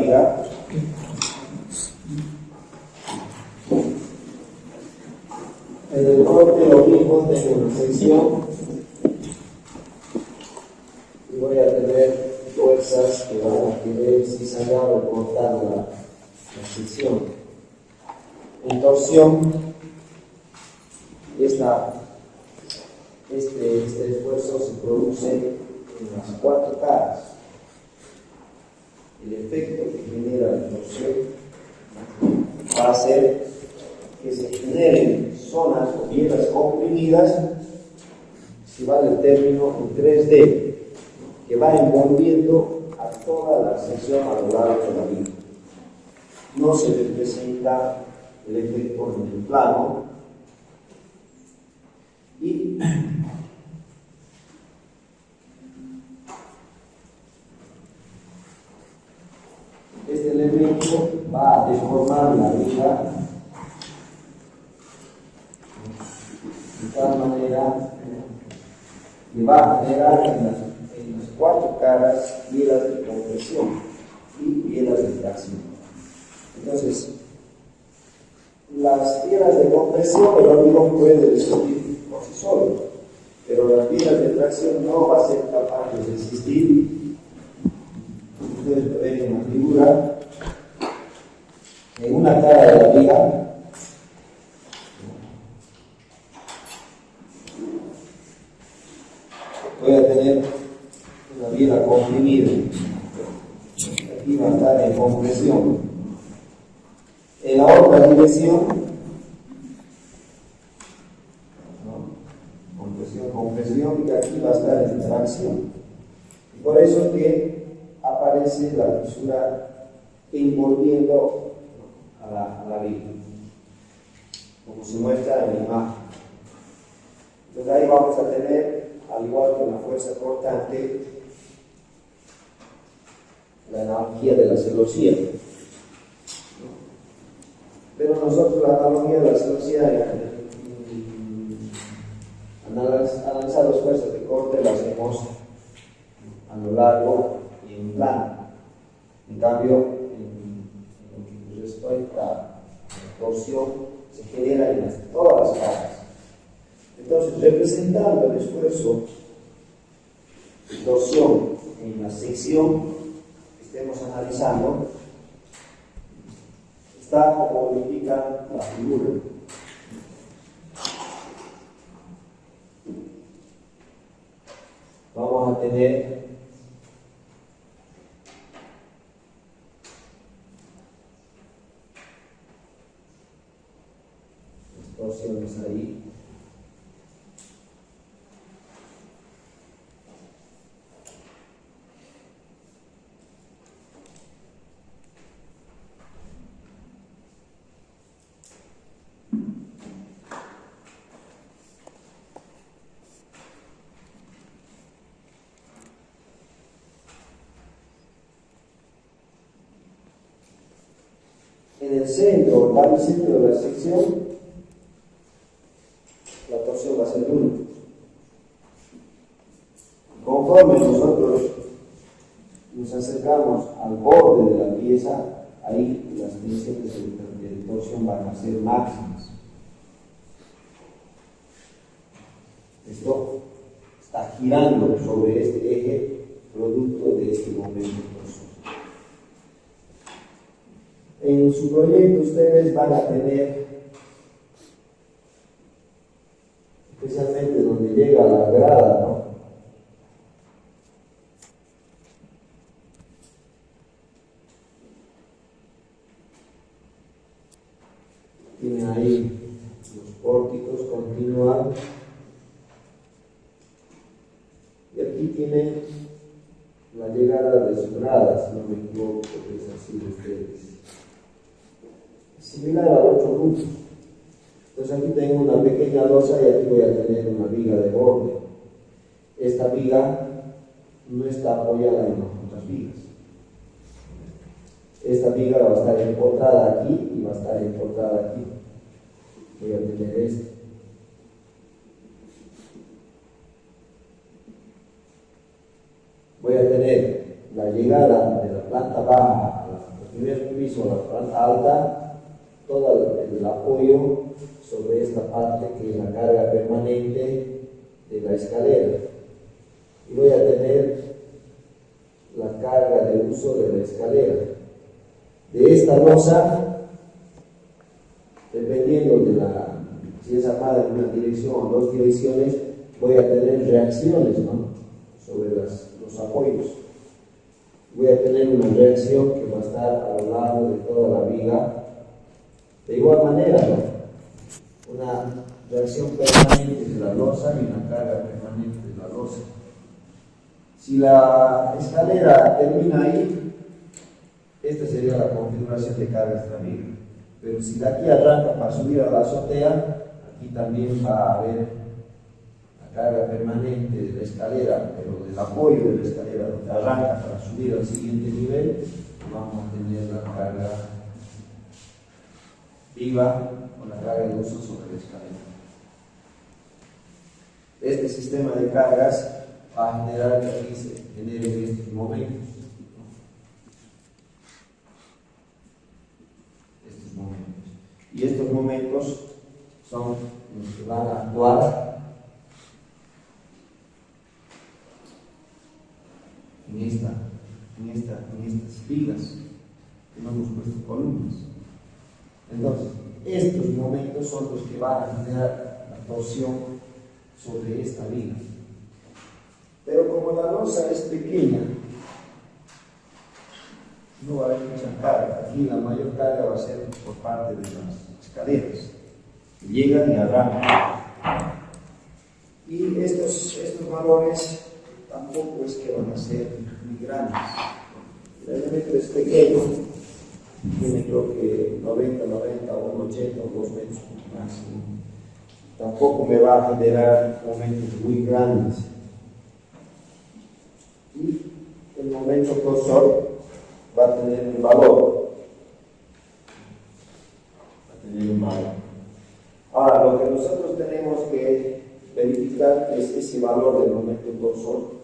viga. En el corte lo mismo, tengo una sección y voy a tener fuerzas que van a querer cizallar o cortar la sección. En torsión, este esfuerzo se produce en las cuatro caras. El efecto que genera la torsión va a hacer que se generen zonas o piedras comprimidas, si vale el término, en 3D, que va envolviendo a toda la sección a lo largo de la viga. No se representa el efecto en el plano y este elemento va a deformar la viga de tal manera que va a generar en las cuatro caras piedras de compresión y piedras de tracción. Entonces, las piedras de compresión el hormigón puede resistir por sí solo, pero las piedras de tracción no va a ser capaz de resistir. Ustedes ven en la figura, en una cara de la viga, voy a tener una viga comprimida. Aquí va a estar en compresión. En la otra dirección, compresión, y aquí va a estar en tracción. Y por eso es que aparece la fisura envolviendo a la viga, como se muestra en la imagen. Entonces ahí vamos a tener, al igual que una fuerza cortante, la analogía de la celosía. Pero nosotros la analogía de la celosía, analizar las fuerzas de corte, las hacemos a lo largo y en plano. En cambio, en lo que respecta a la torsión, se genera en todas las caras. Entonces, representando el esfuerzo de torsión en la sección que estemos analizando, está como lo indica la figura. Vamos a tener las torsiones ahí. En el centro, el baricentro de la sección, la torsión va a ser 1. Conforme nosotros nos acercamos al borde de la pieza, ahí las tensiones de torsión van a ser máximas. Esto está girando sobre este eje producto de este momento torsional. En su proyecto ustedes van a tener, especialmente donde llega la grada, ¿no? Tienen ahí los pórticos continuados. Y aquí tienen la llegada de su grada, si no me equivoco, porque es así de ustedes. Similar al otro punto. Entonces aquí tengo una pequeña losa y aquí voy a tener una viga de borde. Esta viga no está apoyada en las otras vigas. Esta viga va a estar empotrada aquí y va a estar empotrada aquí. Voy a tener esto. Voy a tener la llegada de la planta baja a la primer piso, a la planta alta, todo el apoyo sobre esta parte que es la carga permanente de la escalera. Y voy a tener la carga de uso de la escalera. De esta losa, dependiendo de si es armada en una dirección o dos direcciones, voy a tener reacciones, ¿no?, sobre los apoyos. Voy a tener una reacción que va a estar a lo largo de toda la viga. De igual manera, ¿no?, una reacción permanente de la losa y una carga permanente de la losa. Si la escalera termina ahí, esta sería la configuración de carga esta viga. Pero si de aquí arranca para subir a la azotea, aquí también va a haber carga permanente de la escalera, pero del apoyo de la escalera donde arranca para subir al siguiente nivel, vamos a tener la carga viva o la carga de uso sobre la escalera. Este sistema de cargas va a generar que aquí se generen estos momentos. Y estos momentos son los que van a actuar en estas vigas que no hemos puesto columnas. Entonces, estos momentos son los que van a generar la torsión sobre esta viga. Pero como la losa es pequeña, no va a haber mucha carga. Aquí la mayor carga va a ser por parte de las escaleras, que llegan y arrancan. Y estos valores tampoco es que van a ser muy grandes. El elemento es pequeño, tiene creo que 90, 1,80 o 2 metros máximo. Tampoco me va a generar momentos muy grandes. Y el momento torsor va a tener un valor. Ahora, lo que nosotros tenemos que verificar es ese valor del momento torsor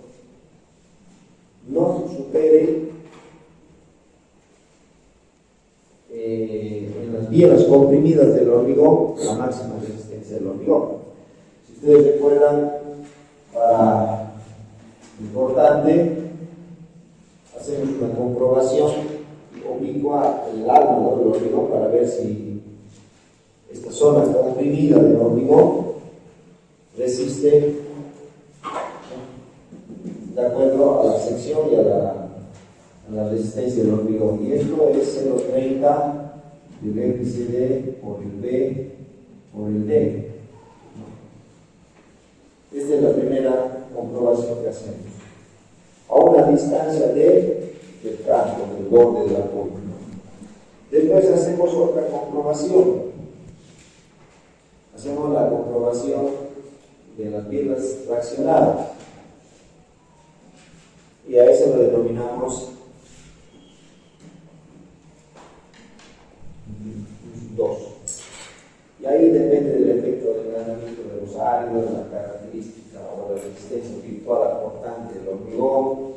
no supere en las bielas comprimidas del hormigón la máxima resistencia del hormigón. Si ustedes recuerdan, para importante, hacemos una comprobación oblicua en el alma del hormigón para ver si esta zona comprimida del hormigón resiste de acuerdo a la sección y a la resistencia del hormigón. Y esto es 0,30 del FCD por el B por el D. Esta es la primera comprobación que hacemos. A una distancia del campo, del borde de la curva. Después hacemos otra comprobación. Hacemos la comprobación de las bielas fraccionadas. Y a eso lo denominamos 2. Y ahí depende del efecto del engranamiento de los áridos, la característica o la resistencia virtual aportante del hormigón,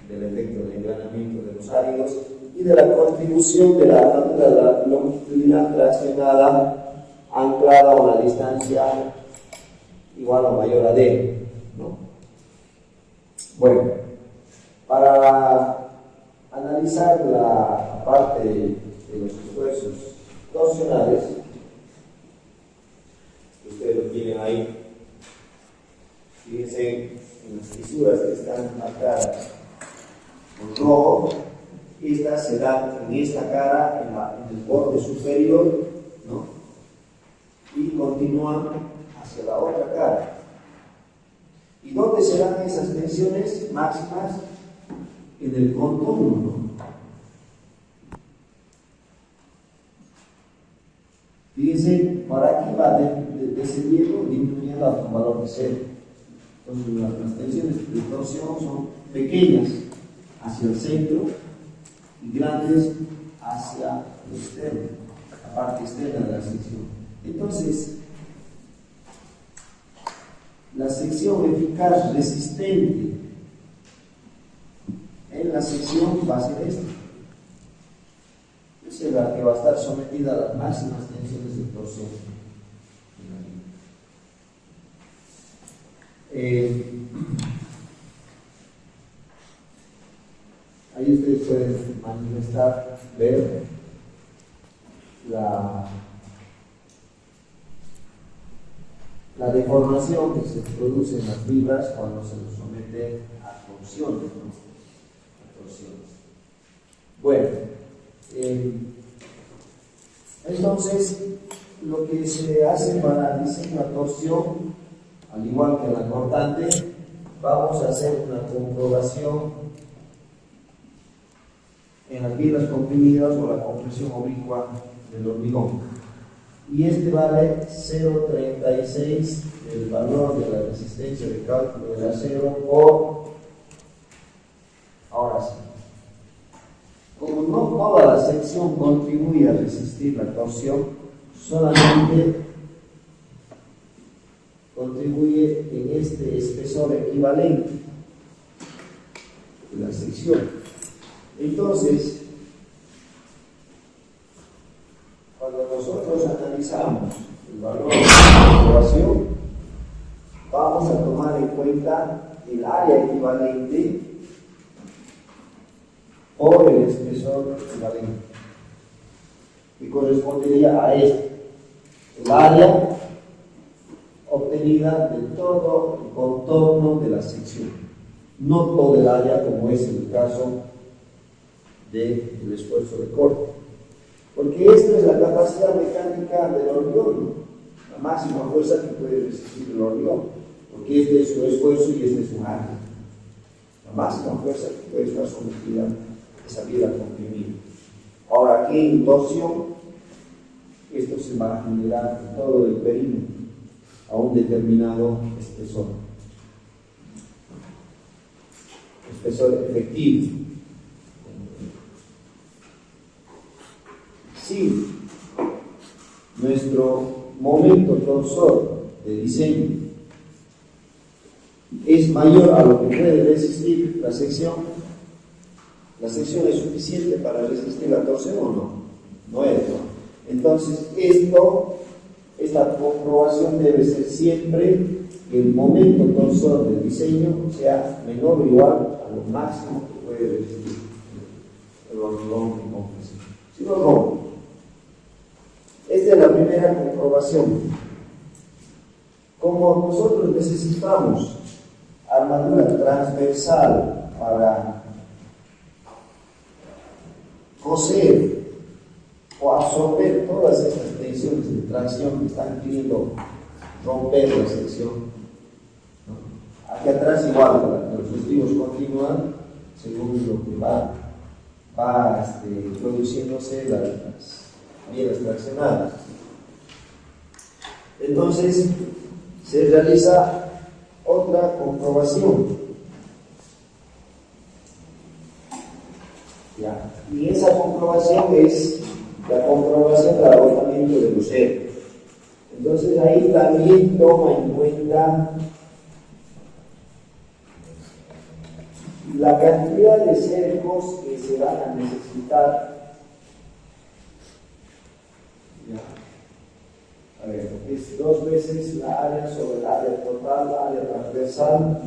del efecto del engranamiento de los áridos y de la contribución de la longitudinal fraccionada anclada a una distancia igual o mayor a D, ¿no? Bueno, para analizar la parte de los esfuerzos torsionales, ustedes lo tienen ahí, fíjense en las fisuras que están marcadas con rojo. Estas se dan en esta cara, en el borde superior, ¿no?, y continúan hacia la otra cara. ¿Y dónde se dan esas tensiones máximas? En el contorno, ¿no? Fíjense, para aquí va descendiendo, disminuyendo hasta un valor de 0. Entonces las tensiones de torsión son pequeñas hacia el centro y grandes hacia el externo, la parte externa de la sección. Entonces, la sección eficaz resistente en la sección va a ser esta. es la que va a estar sometida a las máximas tensiones de torsión. Ahí ustedes pueden manifestar, ver la deformación que se produce en las fibras cuando se nos somete a torsiones, ¿no? A torsiones. Bueno, entonces lo que se hace para el diseño a torsión, al igual que en la cortante, vamos a hacer una comprobación en las fibras comprimidas o la compresión oblicua del hormigón. Y este vale 0,36 el valor de la resistencia de cálculo del acero por, ahora sí, como no toda la sección contribuye a resistir la torsión, solamente contribuye en este espesor equivalente de la sección. Entonces, cuando nosotros analizamos el valor de la comprobación, vamos a tomar en cuenta el área equivalente por el espesor equivalente, que correspondería a este, el área obtenida de todo el contorno de la sección, no todo el área como es el caso del esfuerzo de corte. Porque esta es la capacidad mecánica del hormigón, ¿no? La máxima fuerza que puede resistir el hormigón, porque este es su esfuerzo y este es su área. La máxima fuerza que puede estar sometida a esa piedra comprimida. Ahora, aquí en torsión, esto se va a generar en todo el perímetro a un determinado espesor. Espesor efectivo. Si nuestro momento torsor de diseño es mayor a lo que puede resistir la sección es suficiente para resistir la torsión o no? No es, ¿no? Entonces, esta comprobación debe ser siempre que el momento torsor del diseño sea menor o igual a lo máximo que puede resistir el hormigón en compresión. Si no rompe. Esta es la primera comprobación. Como nosotros necesitamos armadura transversal para coser o absorber todas estas tensiones de tracción que están queriendo romper la sección, ¿no? Aquí atrás igual, los festivos continúan según lo que va produciéndose las piedras traccionadas. Entonces se realiza otra comprobación. ¿Ya? Y esa comprobación es la comprobación del agotamiento de los cercos. Entonces ahí también toma en cuenta la cantidad de cercos que se van a necesitar. A ver, es 2 veces la área sobre el área total, la área transversal,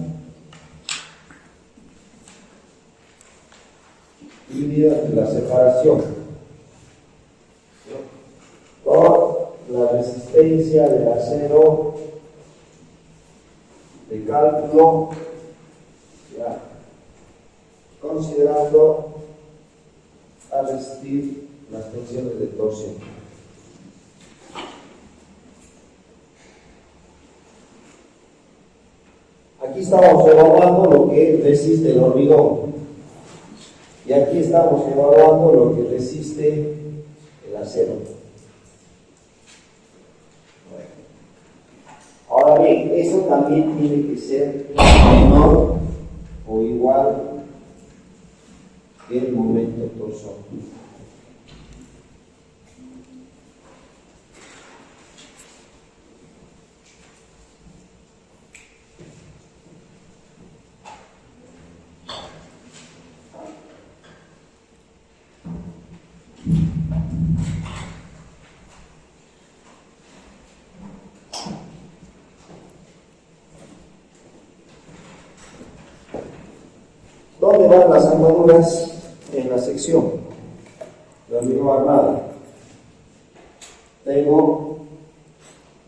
dividida la separación por la resistencia del acero de cálculo, ya, considerando a resistir las tensiones de torsión. Aquí estamos evaluando lo que resiste el hormigón y aquí estamos evaluando lo que resiste el acero. Ahora bien, eso también tiene que ser menor o igual que el momento torsor. ¿Dónde van las armaduras en la sección de hormigón armado? Tengo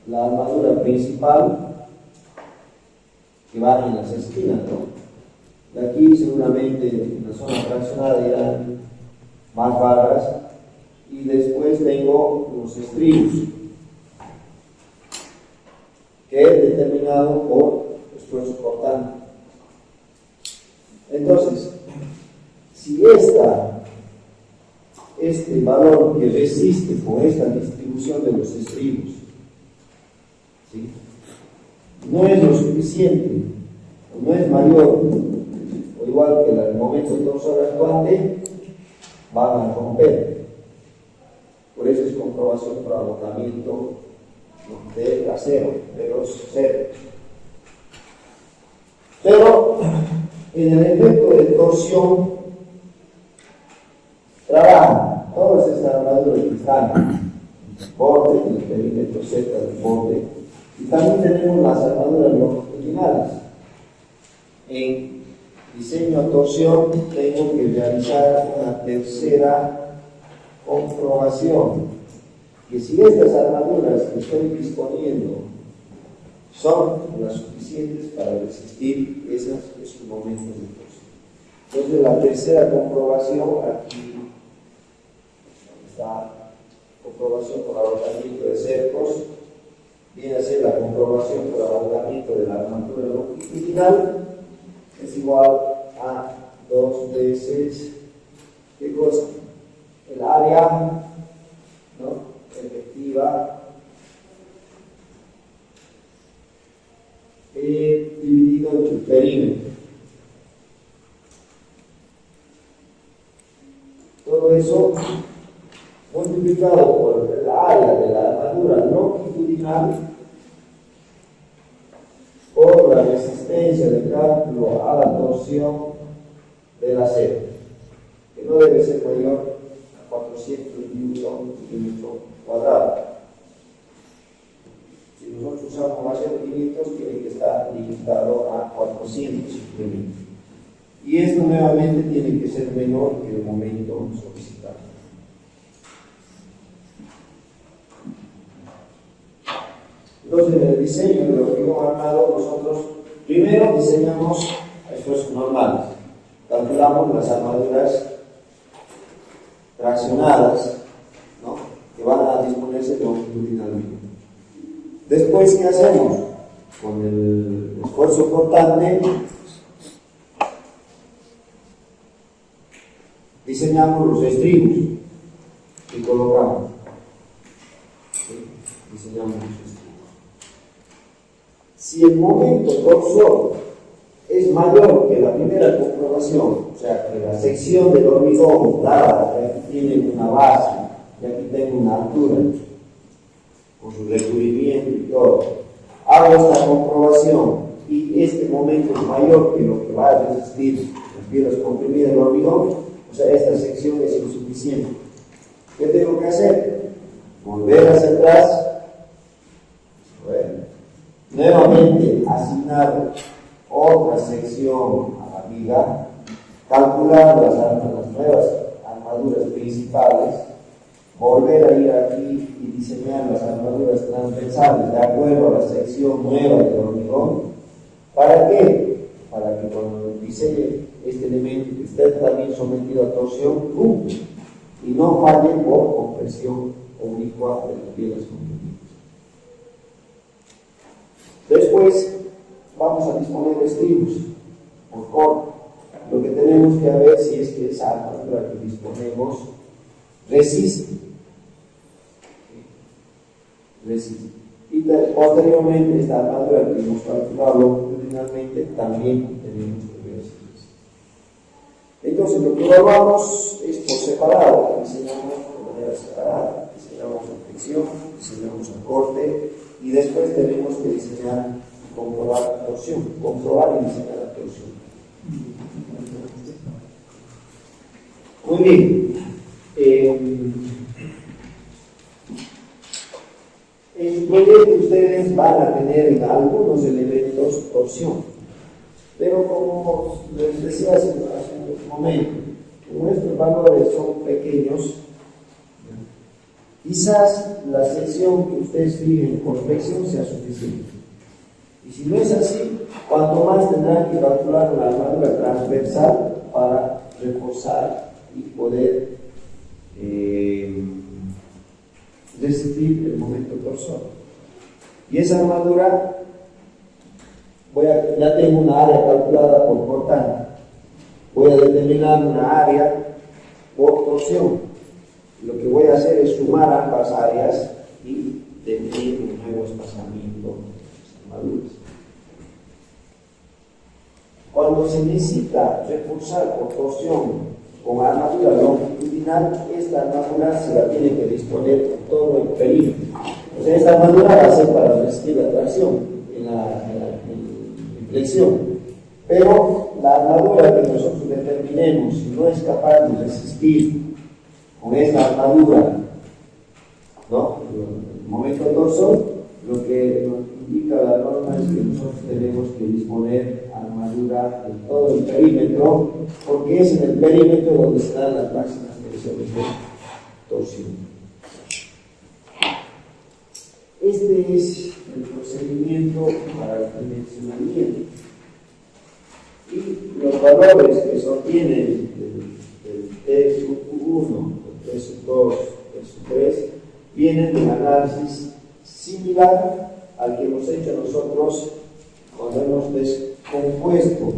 la armadura principal que va en las esquinas, ¿no? De aquí seguramente en la zona fraccionada irán más barras y después tengo los estribos que es determinado por esfuerzo cortante. Entonces, si este valor que resiste por esta distribución de los estribos, ¿sí?, no es lo suficiente, o no es mayor o igual que el momento torsor actuante, van a romper. Por eso es comprobación por agotamiento del acero, de los ceros. Pero en el efecto de torsión trabajan todas estas armaduras que están en el borde, en el perímetro Z del borde, y también tenemos las armaduras longitudinales. En diseño a torsión tengo que realizar una tercera comprobación, que si estas armaduras que estoy disponiendo son las suficientes para resistir esos momentos de torsión. Entonces la tercera comprobación, aquí está comprobación por agotamiento de cercos, viene a ser la comprobación por agotamiento de la armadura longitudinal, es igual a 2 veces, ¿qué cosa? El área, ¿no?, efectiva dividido entre el perímetro. Todo eso multiplicado por el área de la armadura longitudinal por la resistencia de cálculo a la torsión del acero, que no debe ser mayor a 400 newton por metro cuadrado. Si nosotros usamos más de 500, tiene que estar limitado a 400 simplemente. Y esto nuevamente tiene que ser menor que el momento solicitado. Entonces, en el diseño del hormigón armado, nosotros primero diseñamos esfuerzos normales. Calculamos las armaduras traccionadas, ¿no?, que van a disponerse longitudinalmente. Después, ¿qué hacemos? Con el esfuerzo cortante, diseñamos los estribos y colocamos. ¿Sí? Diseñamos los estribos. Si el momento torsor es mayor que la primera comprobación, o sea, que la sección del hormigón dada, que aquí tiene una base y aquí tengo una altura, con su recubrimiento y todo, hago esta comprobación y este momento es mayor que lo que va a resistir las piedras comprimidas del hormigón, o sea, esta sección es insuficiente. ¿Qué tengo que hacer? Volver hacia atrás, nuevamente asignar otra sección a la viga, calcular las nuevas armaduras principales, volver a ir aquí y diseñar las armaduras transversales de acuerdo a la sección nueva del hormigón. ¿Para qué? Para que cuando diseñe este elemento que esté también sometido a torsión, cumple y no falle por compresión oblicua de las piedras comprimidas. Después vamos a disponer de estribos por corte. Lo que tenemos que ver si es que esa armadura que disponemos resiste. Y posteriormente esta armadura que hemos calculado longitudinalmente también tenemos que ver si resiste. Entonces lo que evaluamos es por separado, diseñamos de manera separada, diseñamos a fricción, diseñamos a corte y después tenemos que diseñar y comprobar la torsión, comprobar y diseñar la torsión. Muy bien. proyecto ustedes van a tener en algunos elementos torsión. Pero como les decía hace un momento, como estos valores son pequeños, quizás la sección que ustedes fijen por flexión sea suficiente. Y si no es así, cuanto más tendrán que calcular una armadura transversal para reforzar y poder resistir el momento torsor. Y esa armadura, ya tengo una área calculada por cortante. Voy a determinar una área por torsión. Lo que voy a hacer es sumar ambas áreas y definir un nuevo espaciamiento de las armaduras. Cuando se necesita reforzar por torsión con armadura longitudinal, esta armadura se la tiene que disponer en todo el perímetro. O sea, esta armadura va a ser para resistir la tracción en flexión. Pero la armadura que nosotros determinemos, si no es capaz de resistir con esta armadura, ¿no?, el momento torsor, lo que nos indica la norma es que nosotros tenemos que disponer armadura en todo el perímetro, porque es en el perímetro donde se dan las máximas tensiones de torsión. Este es el procedimiento para el dimensionamiento. Y los valores que se obtienen del T sub 1, del T sub 2, T sub 3, vienen de un análisis similar al que hemos hecho nosotros cuando hemos descompuesto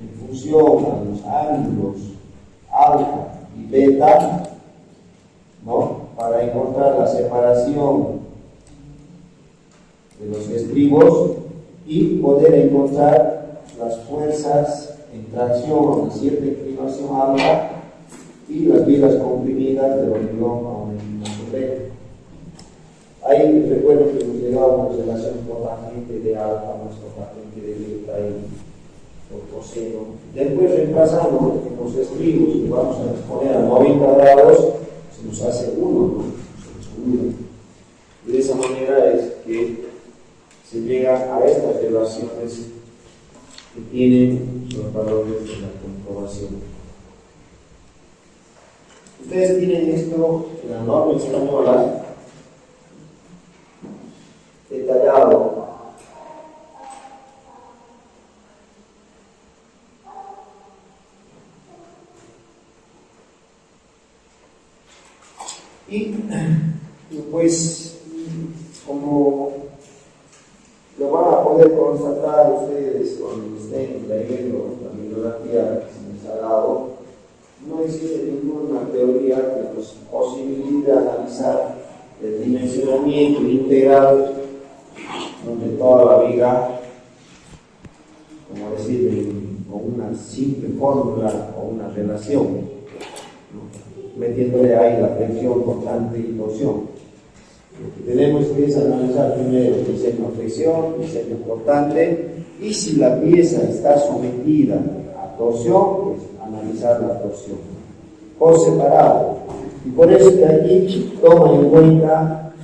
en función a los ángulos alfa y beta, ¿no?, para encontrar la separación de los estribos y poder encontrar las fuerzas en tracción a una cierta inclinación alta y las vigas comprimidas del hormigón a una inclinación beta. Ahí recuerdo que hemos llegado a una relación cotangente de alfa más cotangente de beta y por coseno. Después, reemplazando en los estribos que vamos a exponer a 90 grados, se nos hace 1, ¿no? Y de esa manera es que se llega a estas relaciones que tienen los valores de la comprobación. Ustedes tienen esto en la norma española detallado. Y pues, como lo van a poder constatar ustedes cuando estén leyendo la bibliografía que se les ha dado, no existe ninguna teoría que nos posibilite analizar el dimensionamiento integral de toda la viga, como decir, con una simple fórmula o una relación, ¿no?, metiéndole ahí la flexión constante y torsión. Lo que tenemos que es analizar primero el seno-flexión, el seno-cortante, y si la pieza está sometida a torsión, pues analizar la torsión por separado. Y por eso que aquí toman en cuenta,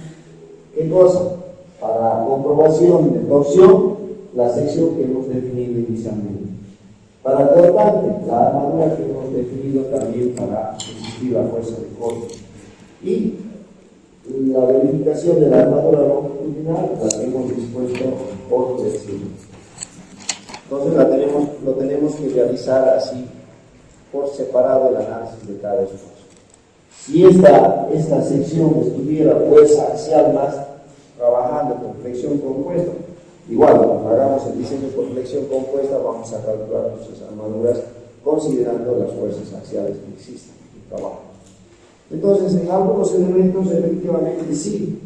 ¿qué cosa? Para comprobación de torsión, la sección que hemos definido inicialmente. Para cortante, la armadura que hemos definido también para resistir la fuerza de corte. Y la verificación de la armadura longitudinal la hemos dispuesto por flexión. Entonces lo tenemos que realizar así, por separado, el análisis de cada esfuerzo. Si esta sección estuviera fuerza axial más trabajando con flexión compuesta, igual cuando hagamos el diseño por flexión compuesta vamos a calcular nuestras armaduras considerando las fuerzas axiales que existen y trabajan. Entonces, en algunos elementos efectivamente sí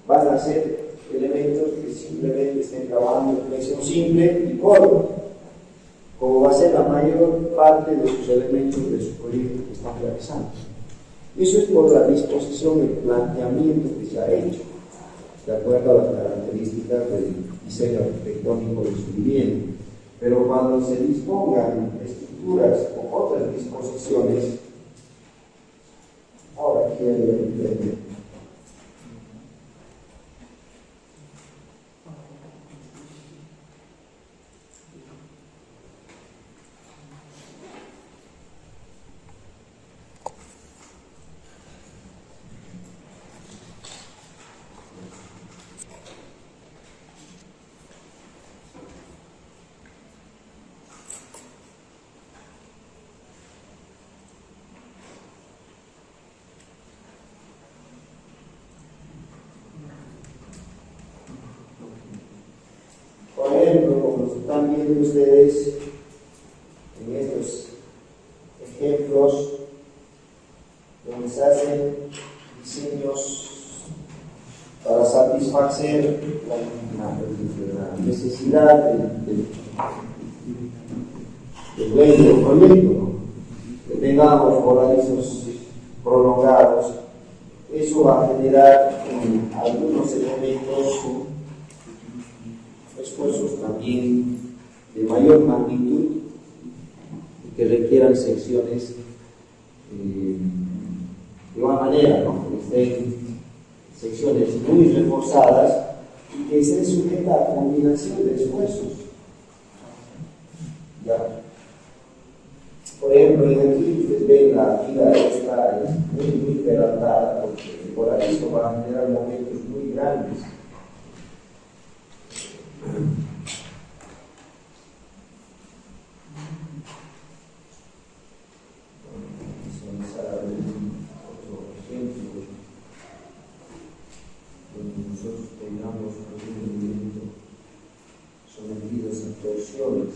van a ser elementos que simplemente estén trabajando en flexión simple y corto, como va a ser la mayor parte de sus elementos de su proyecto que están realizando. Eso es por la disposición, el planteamiento que se ha hecho, de acuerdo a las características del diseño arquitectónico de su vivienda. Pero cuando se dispongan estructuras con otras disposiciones, ahora quiero entender. viendo ustedes en estos ejemplos donde se hacen diseños para satisfacer la necesidad del dueño del proyecto, ¿no? Que tengamos voladizos prolongados. Eso va a generar en algunos elementos esfuerzos también de mayor magnitud que requieran secciones de igual manera, ¿no? Que estén secciones muy reforzadas y que estén sujetas a combinación de esfuerzos. ¿Ya? Por ejemplo, en aquí ustedes ven la viga esta es muy peraltada, porque por ahí esto va a generar momentos muy grandes. Otro ejemplo donde nosotros tengamos algún elemento sometidos a torsiones.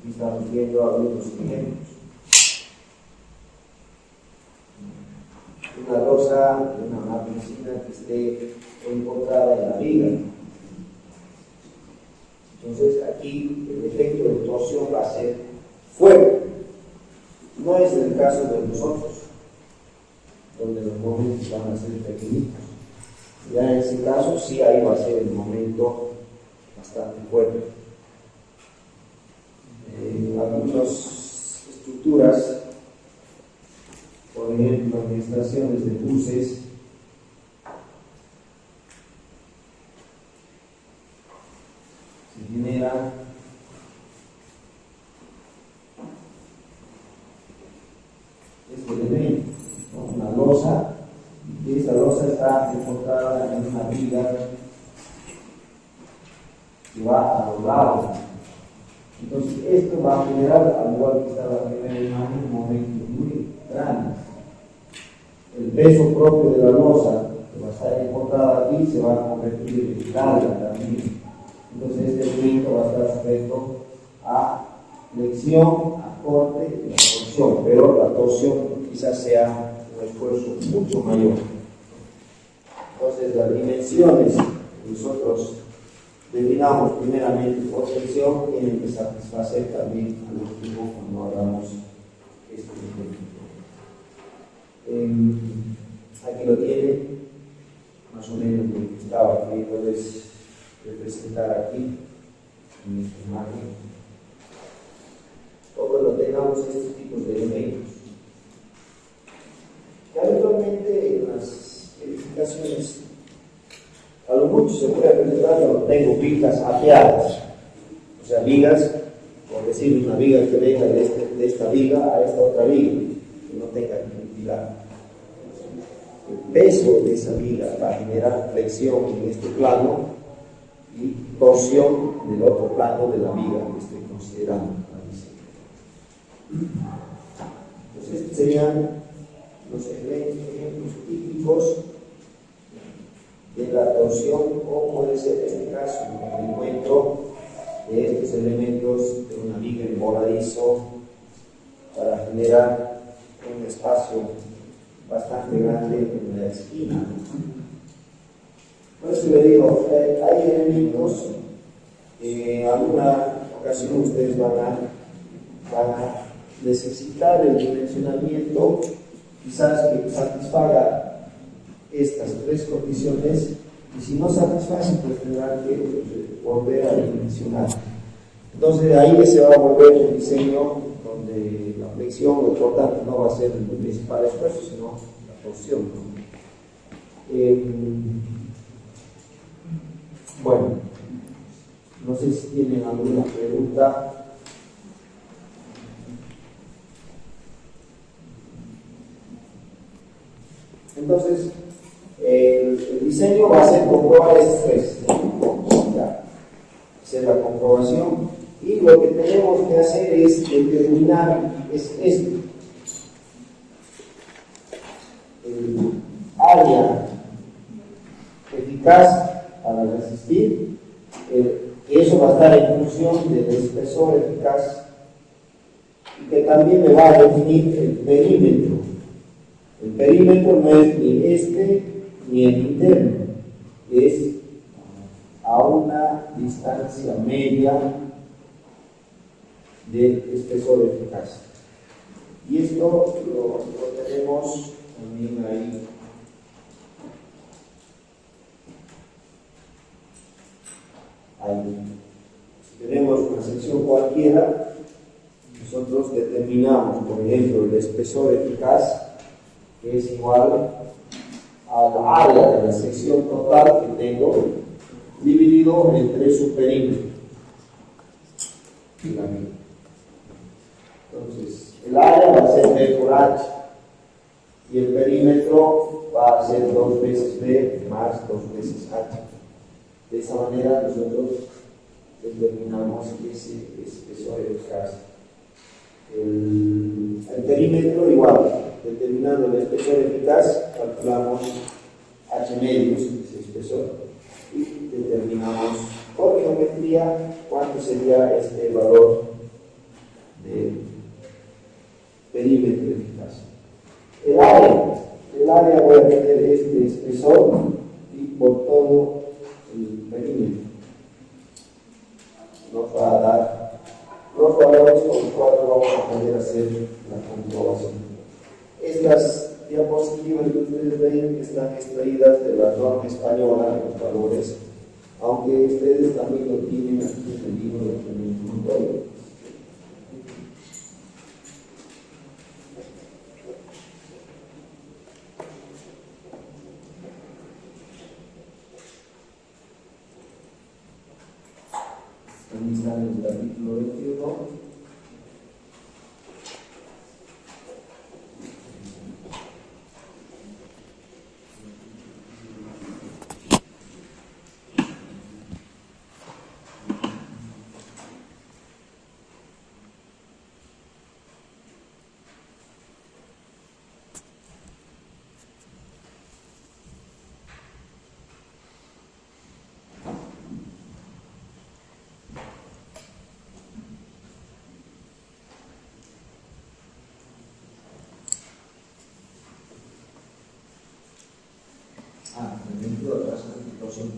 Estamos viendo algunos ejemplos. Una losa, una piscina que esté encontrada en la viga. Entonces aquí el efecto de torsión va a ser fuerte. No es el caso de nosotros, donde los momentos van a ser pequeñitos. Ya en ese caso sí ahí va a ser el momento bastante fuerte. Algunas estructuras, por ejemplo, en estaciones de buses, se genera este elemento, ¿no? Una losa, y esta losa está encontrada en una viga que va a los lados. Entonces, esto va a generar, al igual que estaba en la primera imagen, momentos muy grandes. El peso propio de la losa que va a estar encontrada aquí se va a convertir en carga también. Entonces, este elemento va a estar sujeto a flexión, a corte y a torsión, pero la torsión quizás sea un esfuerzo mucho mayor. Entonces, las dimensiones que nosotros definamos primeramente por sección, tienen que satisfacer también a los tipos cuando hagamos este ejemplo. Aquí lo tienen, más o menos lo que estaba aquí, puedes representar aquí en esta imagen. O cuando tengamos estos tipos de elementos. Que habitualmente en las edificaciones a lo mucho se puede representar cuando tengo vigas apeadas, o sea, vigas, por decir una viga que venga de esta viga a esta otra viga, que no tenga continuidad. El peso de esa viga va a generar flexión en este plano y torsión en el otro plano de la viga que estoy considerando. Entonces, estos serían los ejemplos típicos de la torsión, o puede ser en este caso el encuentro de estos elementos de una viga en voladizo para generar un espacio bastante grande en la esquina. Por eso le digo, hay elementos que en alguna ocasión ustedes van a necesitar el dimensionamiento quizás que satisfaga estas tres condiciones, y si no satisfacen, pues tendrán que volver a dimensionar. Entonces de ahí se va a volver un diseño donde la flexión, lo importante, no va a ser el principal esfuerzo, sino la torsión, ¿no? Bueno, no sé si tienen alguna pregunta. Entonces, el diseño va a ser comprobar estos tres. Ya, hacer la comprobación. Y lo que tenemos que hacer es determinar esto. El área eficaz para resistir, que eso va a estar en función del espesor eficaz, y que también me va a definir el perímetro. El perímetro no es ni este ni el interno, es a una distancia media del espesor eficaz. Y esto lo tenemos también ahí. Si tenemos una sección cualquiera, nosotros determinamos, por ejemplo, el espesor eficaz, que es igual al área de la sección total que tengo, dividido entre su perímetro. Entonces, el área va a ser B por H, y el perímetro va a ser 2 veces B más 2 veces H. De esa manera nosotros determinamos ese espesor eficaz. El perímetro igual, determinando el espesor eficaz, calculamos H medios, ese espesor, y determinamos por geometría cuánto sería este valor del perímetro eficaz. El área voy a tener este espesor y por todo el perímetro nos va a dar los valores con los cuales vamos a poder hacer la comprobación. Estas diapositivas que ustedes ven están extraídas de la norma española, los valores, aunque ustedes también lo tienen aquí en el libro de Clemente. Aquí está en el capítulo 21. Dentro de las situaciones.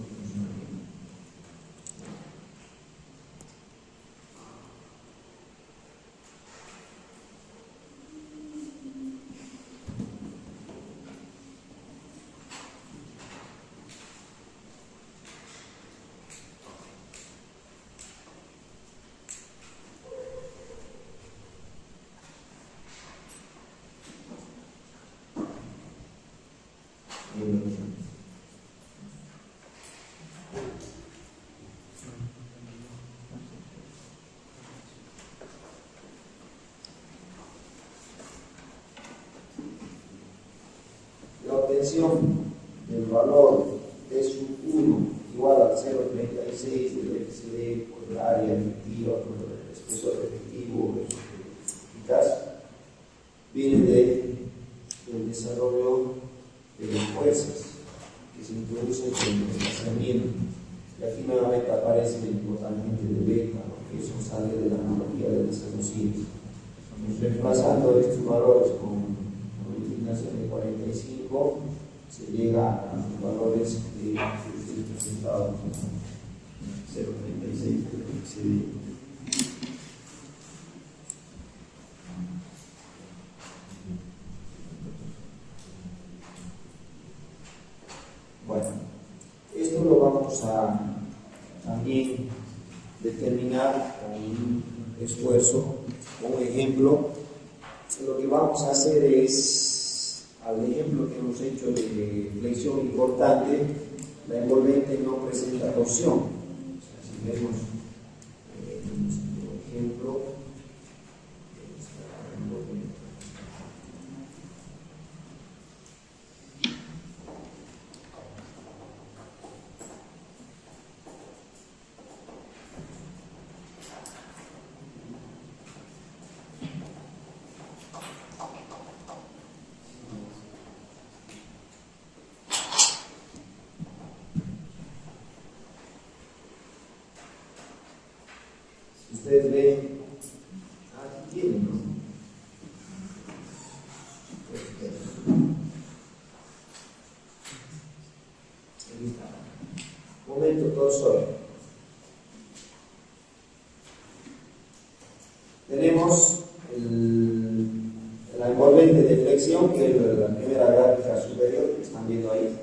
La obtención del valor de su 1 igual a 0,36 del XD por el área efectiva, por el espesor efectivo eficaz, viene del desarrollo de las fuerzas que se introducen con el desplazamiento. Y aquí nuevamente aparece el importante de beta, que eso sale de la analogía de las velocidades. Reemplazando estos valores con multiplicación de 45, se llega a los valores de este resultado 0,36 del XD. Bueno, esto lo vamos a también determinar con un esfuerzo, un ejemplo. Lo que vamos a hacer es, al ejemplo que hemos hecho de flexión importante, la envolvente no presenta torsión. O sea, si vemos nuestro ejemplo, esta envolvente. Ustedes ven, aquí tienen, ¿no? Ahí está. Momento torsor. Tenemos la envolvente de flexión, que es la primera gráfica superior que están viendo ahí.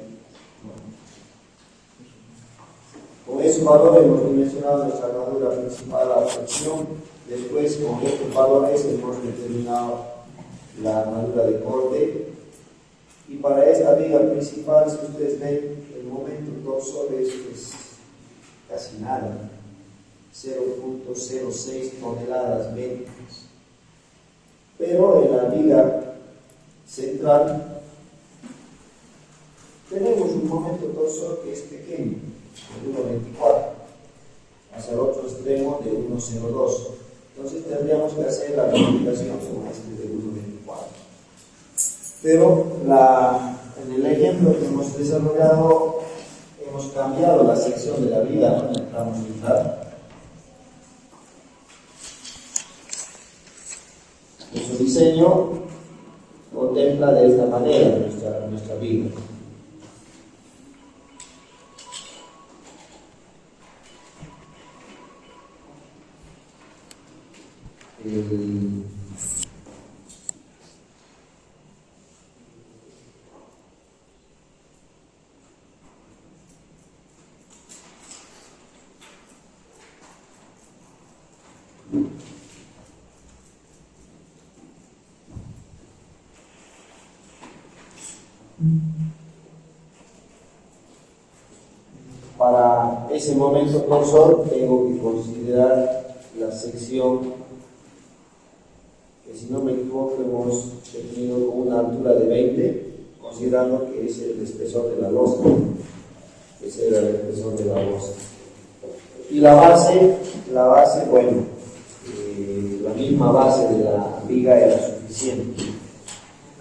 Con esos valores hemos dimensionado nuestra armadura principal a la flexión. Después, con estos valores hemos determinado la armadura de corte. Y para esta viga principal, si ustedes ven, el momento torsor es casi nada, 0.06 toneladas métricas. Pero en la viga central tenemos un momento torsor que es pequeño, de 1.24, hacia el otro extremo de 1.02. Entonces tendríamos que hacer la multiplicación con este de 1.24. Pero en el ejemplo que hemos desarrollado, hemos cambiado la sección de la viga, ¿no? Entramos en tal. Su diseño contempla de esta manera nuestra viga. Para ese momento torsor tengo que considerar la sección que, si no me equivoco, hemos definido con una altura de 20, considerando que es el espesor de la losa. Ese era el espesor de la losa. Y la base, bueno, la misma base de la viga era suficiente.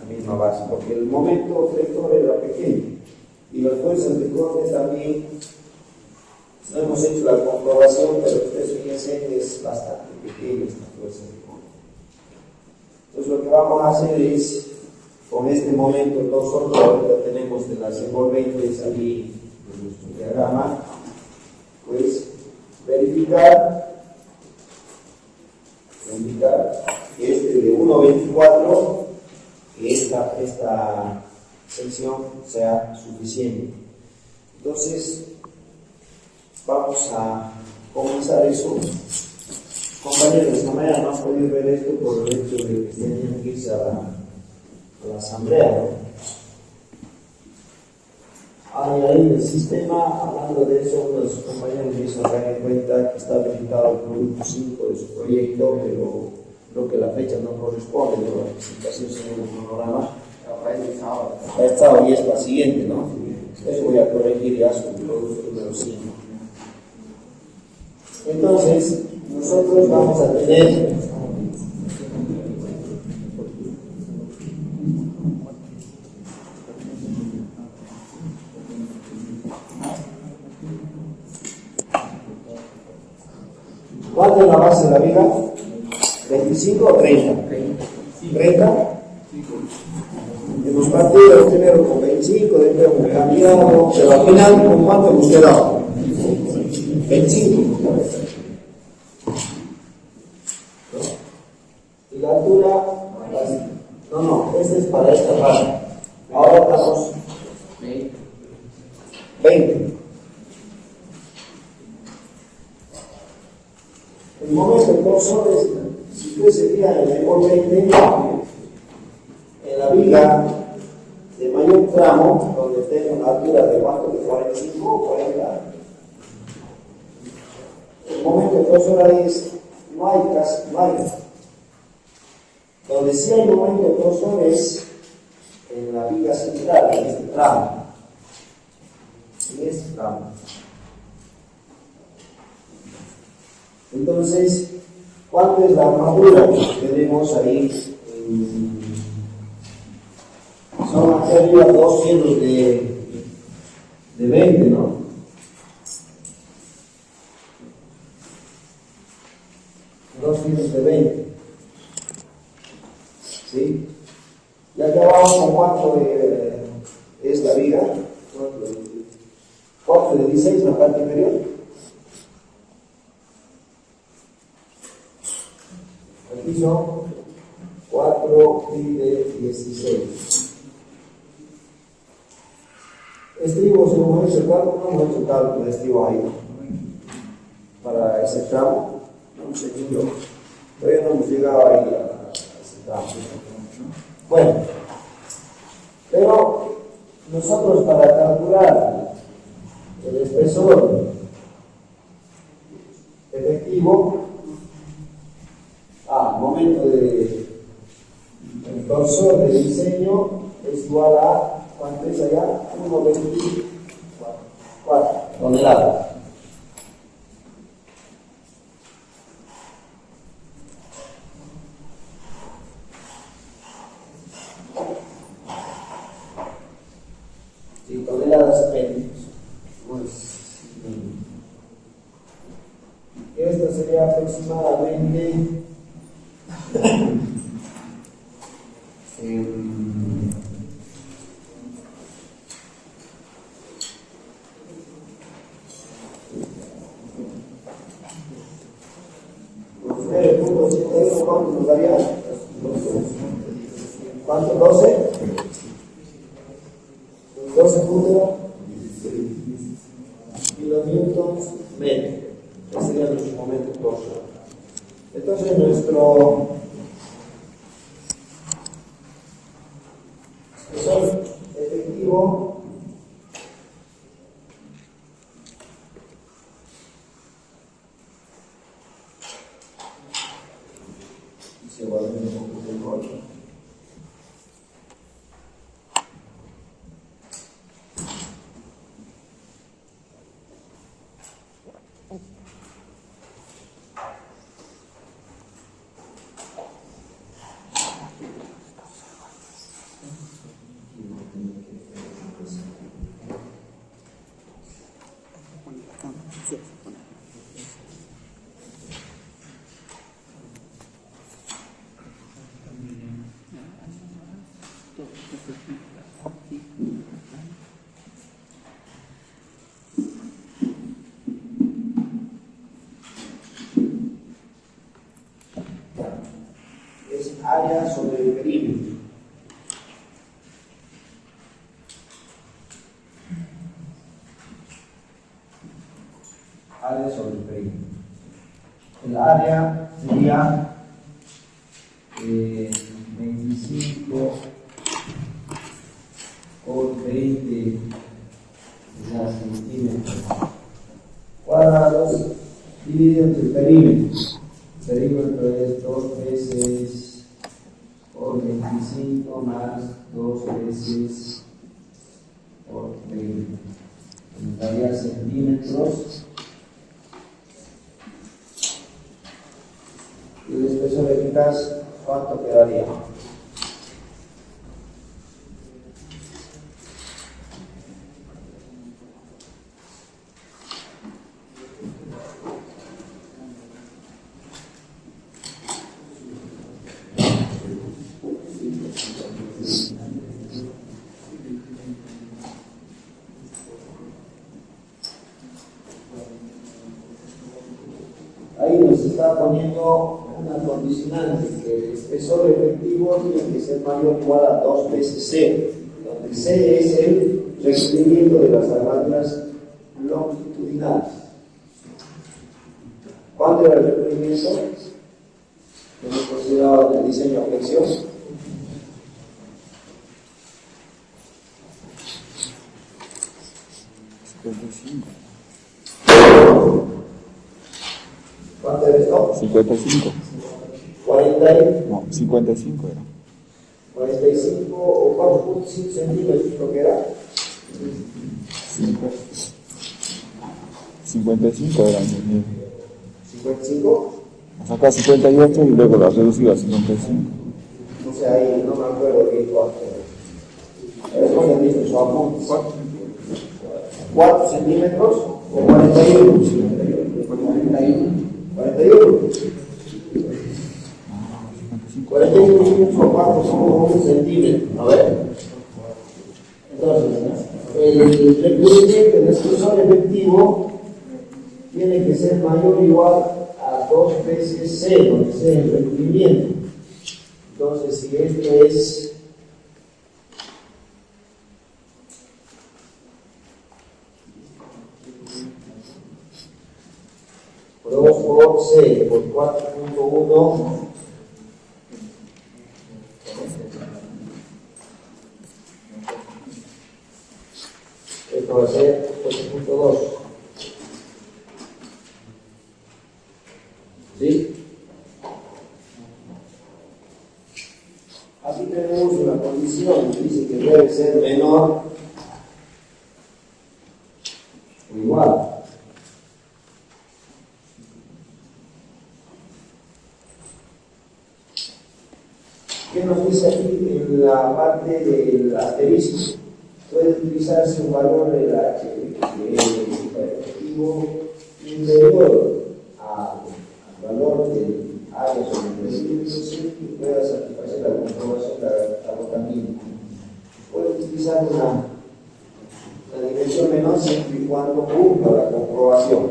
La misma base, porque el momento flector era pequeño. Y las fuerzas de corte también, no hemos hecho la comprobación, pero ustedes fíjense que es bastante pequeña esta fuerza de corte. Entonces lo que vamos a hacer es, con este momento torsor que ahorita tenemos de las envolventes ahí en nuestro diagrama, pues verificar que este de 1.24, que esta sección sea suficiente. Entonces vamos a comenzar eso. Compañeros, esta mañana no han podido ver esto por el hecho de que tenían que irse a la asamblea, ¿no? Hay ahí el sistema, hablando de eso, uno de sus compañeros me hizo dar en cuenta que está verificado el producto 5 de su proyecto, pero creo que la fecha no corresponde, pero la presentación según el cronograma ha estado y es la siguiente, ¿no? Entonces voy a corregir ya su producto número 5. Entonces, nosotros vamos a tener ¿cuánto es la base de la viga? ¿25 o 30? 30. Hemos partido primero con 25, después hemos cambiado, pero al final, ¿con cuánto hemos quedado? 25. Y la altura, no, este es para esta rama. Ahora estamos 20. El momento del torsor es, si ustedes se fijan en la envolvente, en la viga de mayor tramo, donde tenga una altura de cuánto, de 45 o 40. El momento torsor ahí no hay casi, no hay. Donde sí hay momento torsor es en la viga central, en este tramo. En este tramo. Entonces, ¿cuánto es la armadura que tenemos ahí? Son aquí arriba 2 hilos de 20, ¿no? Dos hilos de 20. ¿Sí? Y aquí abajo, ¿con cuánto es la viga? 4 de 16 en la parte inferior. Aquí son 4 de 16. Estribo, si hemos hecho el cálculo, no hemos hecho el cálculo de estribo ahí. Para ese tramo, no sé yo. Todavía no hemos llegado ahí a ese tramo. Bueno, pero nosotros para calcular el espesor efectivo, momento de el torsor de diseño es igual a, ¿cuánto es allá? 1,24 toneladas. Sí, toneladas métricas. Esto sería aproximadamente ¿cuánto nos daría? ¿Cuánto? 12. 12 kilonewtons metro. Ese sería nuestro momento torsor. Entonces nuestro espesor efectivo se va a ver un poco de color. Es área sobre el perímetro. Área sobre el perímetro. El área sería 25 por 20 centímetros cuadrados dividido entre el perímetro. El perímetro es 2 veces por 25 más 2 veces por 20. Nos daría centímetros. Y el espesor eficaz, ¿cuánto quedaría? Ahí nos está poniendo una condicionante, que el espesor efectivo tiene que ser mayor o igual a 2 veces C, donde C es el recubrimiento de las armaduras longitudinales. ¿Cuánto era el recubrimiento? Que hemos considerado en el diseño flexión. 55. ¿Cuánto era esto? 55. 55 era. 45 o 4.5 centímetros, creo que era. 55 era. 55. Acá 58 y luego la reducido a 55. No sé, ahí no me acuerdo qué cuánto. ¿Cuánto dice su apunte? 4 centímetros o 41. 41. 41 milímetros o 4 son 1 centímetro. A ver. Entonces, el recubrimiento del espesor efectivo tiene que ser mayor o igual a 2 veces C, donde sea el recubrimiento. Entonces, si esto es 2 por C por 4.1, esto va a ser 8.2. ¿Sí? Aquí tenemos una condición que dice que debe ser menor o igual. ¿Qué nos dice aquí en la parte del asterisco? Puede utilizarse un valor de la H efectivo inferior al valor del área sobre el perímetro que pueda satisfacer la comprobación de agotamiento. Puede utilizar la dimensión menor siempre y cuando cumpla la comprobación.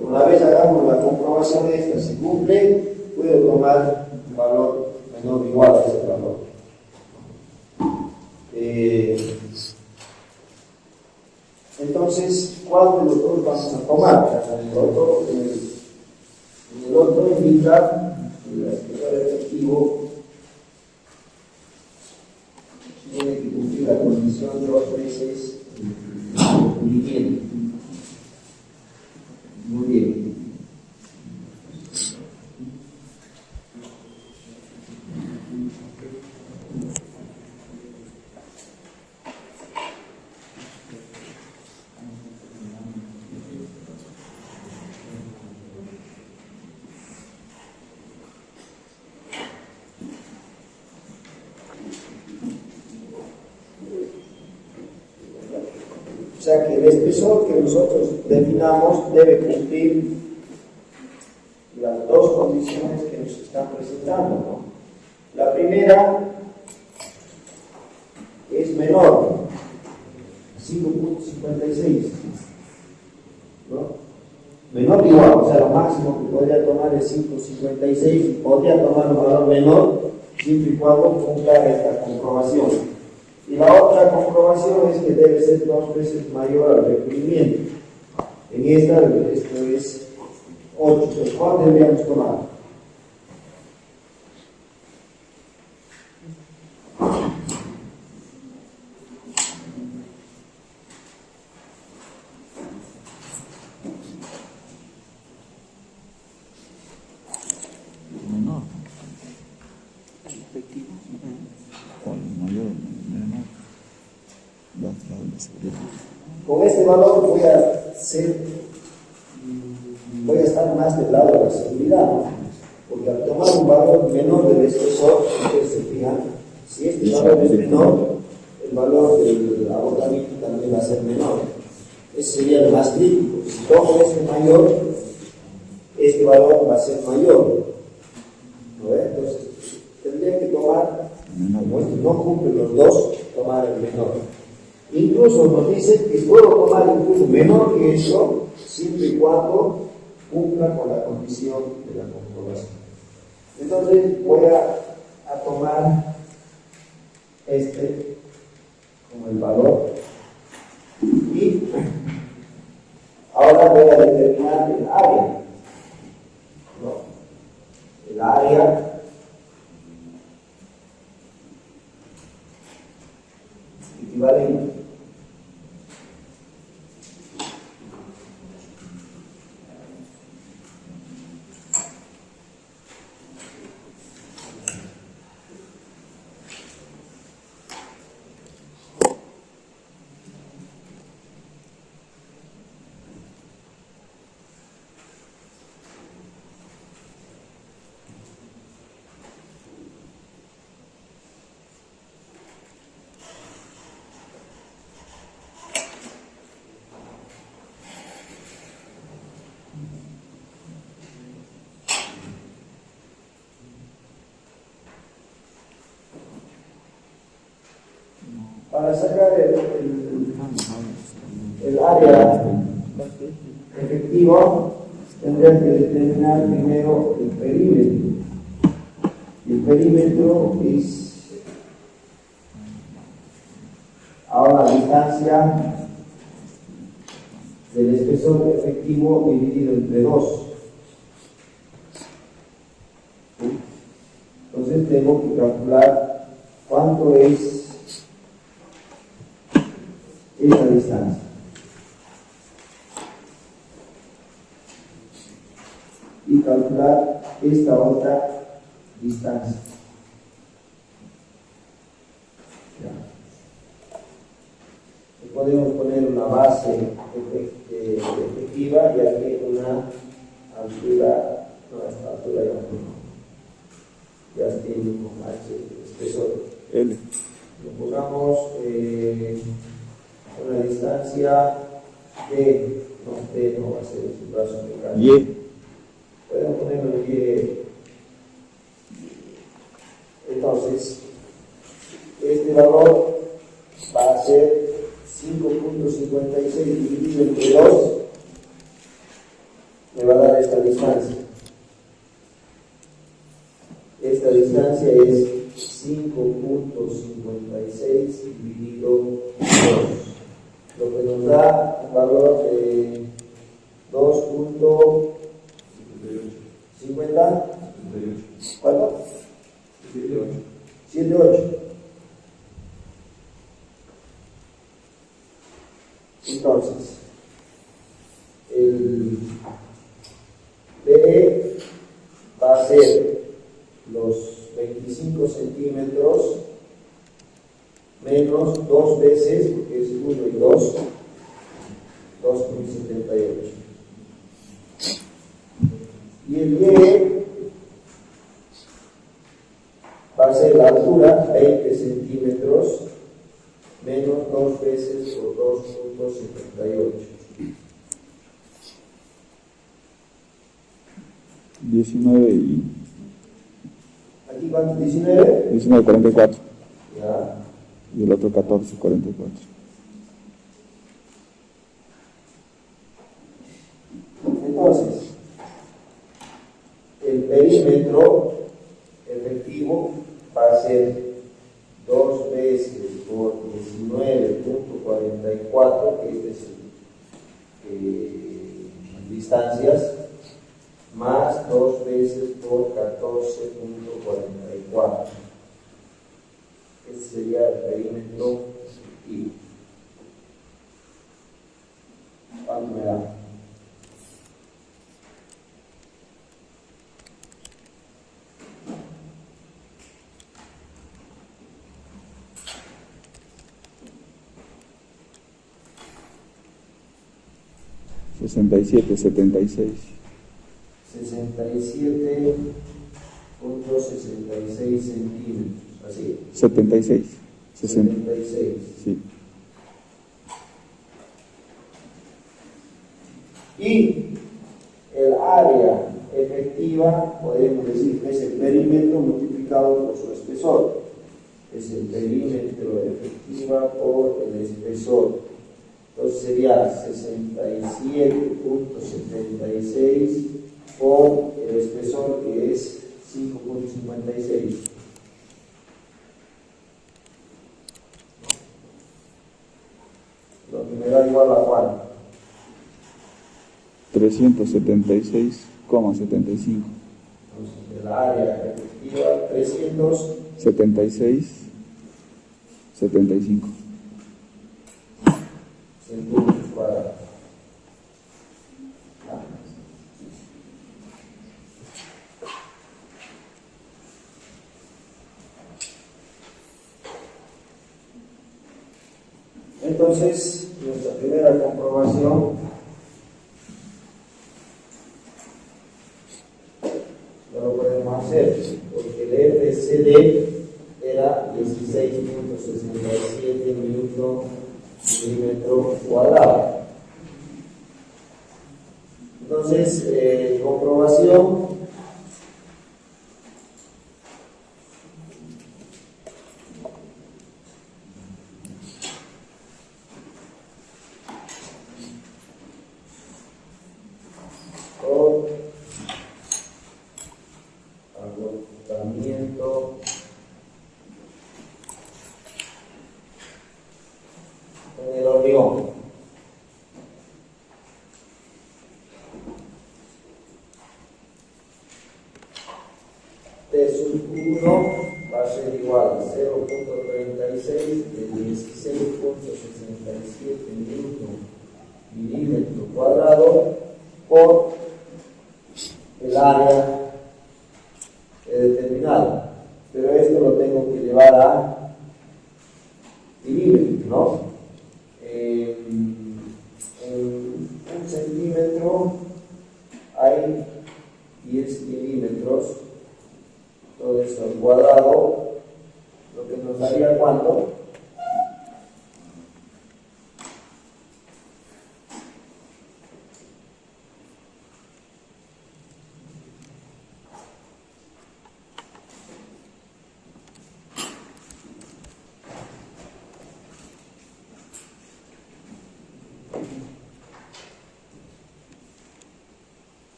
Una vez hagamos la comprobación de esta, si cumple, puedo tomar un valor menor o igual a ese valor. Entonces, ¿cuál de los dos vamos a tomar? En el otro indica el espesor efectivo tiene que cumplir la condición de 2 veces el cubrimiento. Muy bien. O sea que el espesor que nosotros definamos debe cumplir las dos condiciones que nos están presentando, ¿no? La primera es menor, 5.56, ¿no? Menor o igual, o sea, lo máximo que podría tomar es 5.56 y podría tomar un valor menor siempre y cuando cumpla esta comprobación. Y la otra comprobación es que debe ser 2 veces mayor al requerimiento. En esta, esto es 8. Entonces, ¿cuál deberíamos tomar? Menor. O mayor, menor. Con este valor voy a estar más del lado de la seguridad, ¿no? Porque al tomar un valor menor del espesor, ustedes se fijan, si este valor es menor, el valor del agotamiento también va a ser menor. Ese sería el más crítico. Si tomo este mayor, este valor va a ser mayor, ¿no? Entonces, tendría que tomar, como este no cumple los dos, tomar el menor. Incluso nos dice que puedo tomar incluso menor que eso, siempre y cuando cumpla con la condición de la comprobación. Entonces voy a tomar este como el valor y ahora voy a determinar el área, ¿no? El área equivalente. para sacar el área efectiva, tendría que determinar primero el perímetro. Y el perímetro es ahora la distancia del espesor efectivo dividido entre 2. Entonces tengo que calcular cuánto es esa distancia. Y calcular esta otra distancia. Podemos poner una base efectiva y aquí una altura, no, esta altura ya tiene un espesor. L. Le pongamos una distancia D, no va a ser su brazo mecánico. Y. Podemos ponerlo en Y. Entonces, este valor va a ser 5.56 dividido entre 2, me va a dar esta distancia. Esta distancia es 5.56 dividido 2, lo que nos da un valor de 2.50. ¿Cuánto? 78. Entonces, el BE va a ser los 25 centímetros menos 2 veces, porque es 1 y 2, 2.78. Y el YE va a ser la altura, 20 centímetros, menos 2 veces por 2.78. 19 y... ¿Aquí cuánto? 19. 19.44. Ya. Y el otro 14.44. Entonces, el perímetro efectivo va a ser 2 veces por 19.44, que es distancias, más 2 veces por 14.44. Ese sería el perímetro efectivo. ¿Cuánto me da? $67.76. 67.66 centímetros, ¿así? 76. 76. Sí. Y el área efectiva, podemos decir que es el perímetro multiplicado por su espesor. Es el perímetro efectiva por el espesor. Entonces sería 67.76 por el espesor, que es 5.56. Lo que me da igual a cuánto. 376,75. Entonces, el área efectiva, 376,75. centímetros cuadrados. Entonces, nuestra primera comprobación no lo podemos hacer, porque el FCD era 16.67 milímetros cuadrados. Entonces, comprobación. recubrimiento en el hormigón. T sub 1 va a ser igual a 0.36 de 16.67 newton milímetro cuadrado por el área determinado. Pero esto lo tengo que llevar a milímetros, ¿no? En 1 centímetro hay 10 milímetros. Todo eso al cuadrado, lo que nos daría ¿cuánto?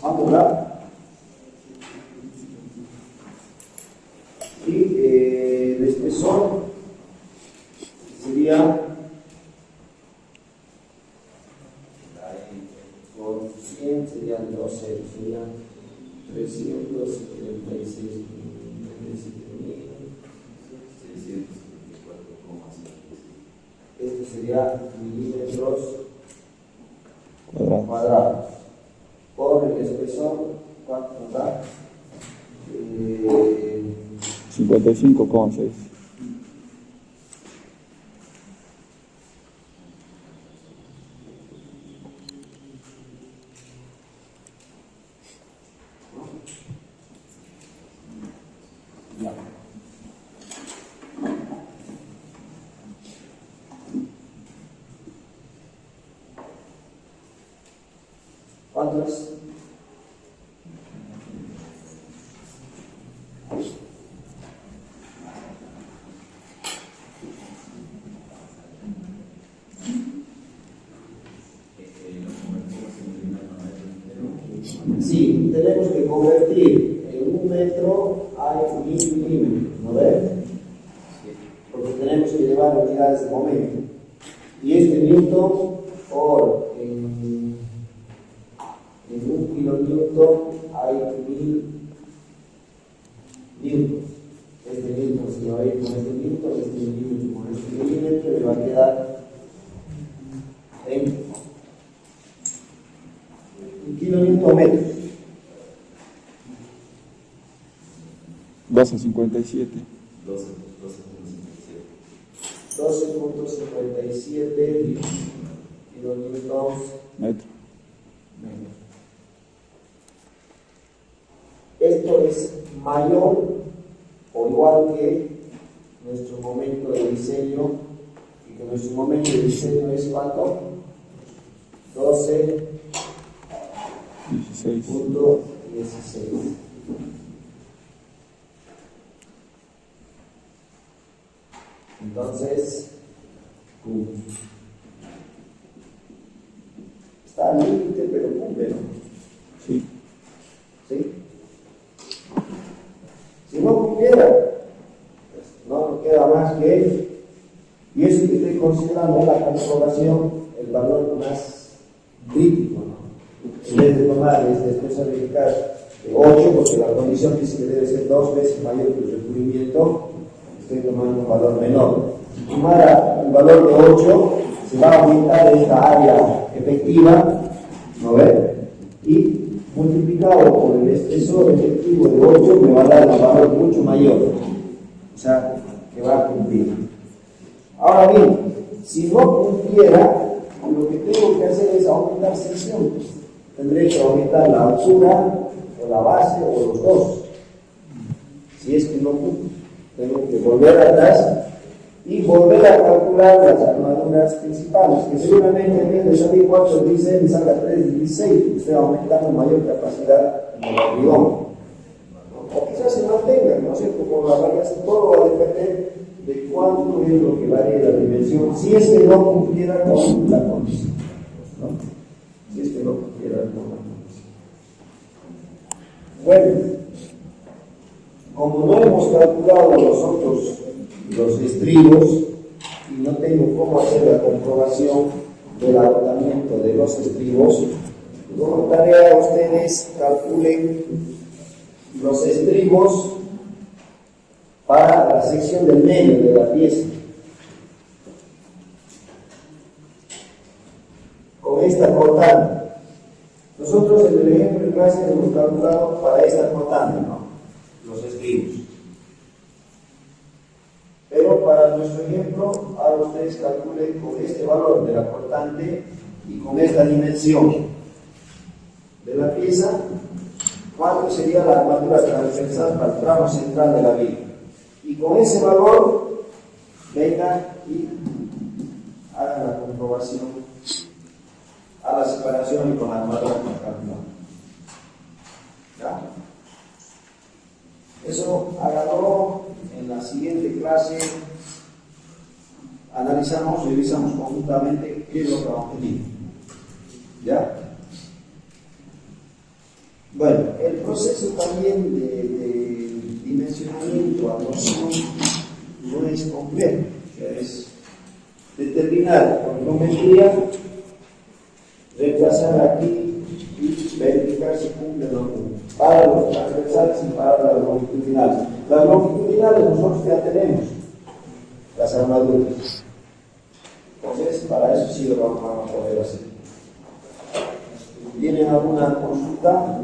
Ahora, y el espesor sería por 100 serían 12, serían 376.674,6. Este sería milímetros cuadrados. Por el espesor, ¿cuánto nos da? 55,6. Ya. ¿Cuánto es? Sí, tenemos que convertir en 1 metro a 1000 milímetros, ¿no ves? Porque tenemos que llevar unidades de momento. Y este newton por en 1 kilonewton hay 1000 newtons. Este newton se va a ir con este newton, este milímetro con este milímetro, y va a quedar en 1 kilonewton metro. 12,57. 12.57 kilonewtons Metro. metro. Esto es mayor o igual que nuestro momento de diseño, y que nuestro momento de diseño es ¿cuánto? 12.16. 16. Entonces, está al límite, pero cumple, ¿no? Sí. ¿Sí? Si no cumpliera, pues no nos queda más que, y eso que estoy considerando en la comprobación, el valor más crítico, ¿no? En vez de tomar este espesor eficaz de 8, porque la condición dice que debe ser 2 veces mayor que el recubrimiento, estoy tomando un valor menor. Si tomara un valor de 8, se va a aumentar esta área efectiva, ¿no ve? Y multiplicado por el espesor efectivo de 8 me va a dar un valor mucho mayor, o sea, que va a cumplir. Ahora bien, si no cumpliera, lo que tengo que hacer es aumentar sección. Tendré que aumentar la altura, o la base, o los dos. Si es que no cumple, tengo que volver atrás y volver a calcular las armaduras principales, que seguramente en vez de salir 4 de 16 me salga 3 de 16, estoy aumentando mayor capacidad en el hormigón. O quizás se mantenga, ¿no es cierto? Por la variación, todo va a depender de cuánto es lo que varía la dimensión, si es que no cumpliera con la condición, ¿no? Si es que no cumpliera con la condición. Bueno, como no hemos calculado nosotros los estribos y no tengo cómo hacer la comprobación del agotamiento de los estribos, como tarea ustedes calculen los estribos para la sección del medio de la pieza. Con esta cortante. Nosotros en el ejemplo de clase hemos calculado para esta cortante, ¿no? Los estribos. Pero para nuestro ejemplo, ahora ustedes calculen con este valor de la cortante y con esta dimensión de la pieza, cuánto sería la armadura transversal para el tramo central de la viga. Y con ese valor, vengan y hagan la comprobación a la separación y con la armadura calculada. ¿Ya? Eso háganlo en la siguiente clase. Analizamos, revisamos conjuntamente qué es lo que vamos a pedir. ¿Ya? Bueno, el proceso también de dimensionamiento a noción no es complejo, es determinar con geometría, reemplazar aquí y verificar si cumple o no cumple, para los transversales y para las longitudinales. Las longitudinales nosotros ya tenemos las armaduras, entonces para eso sí lo vamos a poder hacer. ¿Tienen alguna consulta?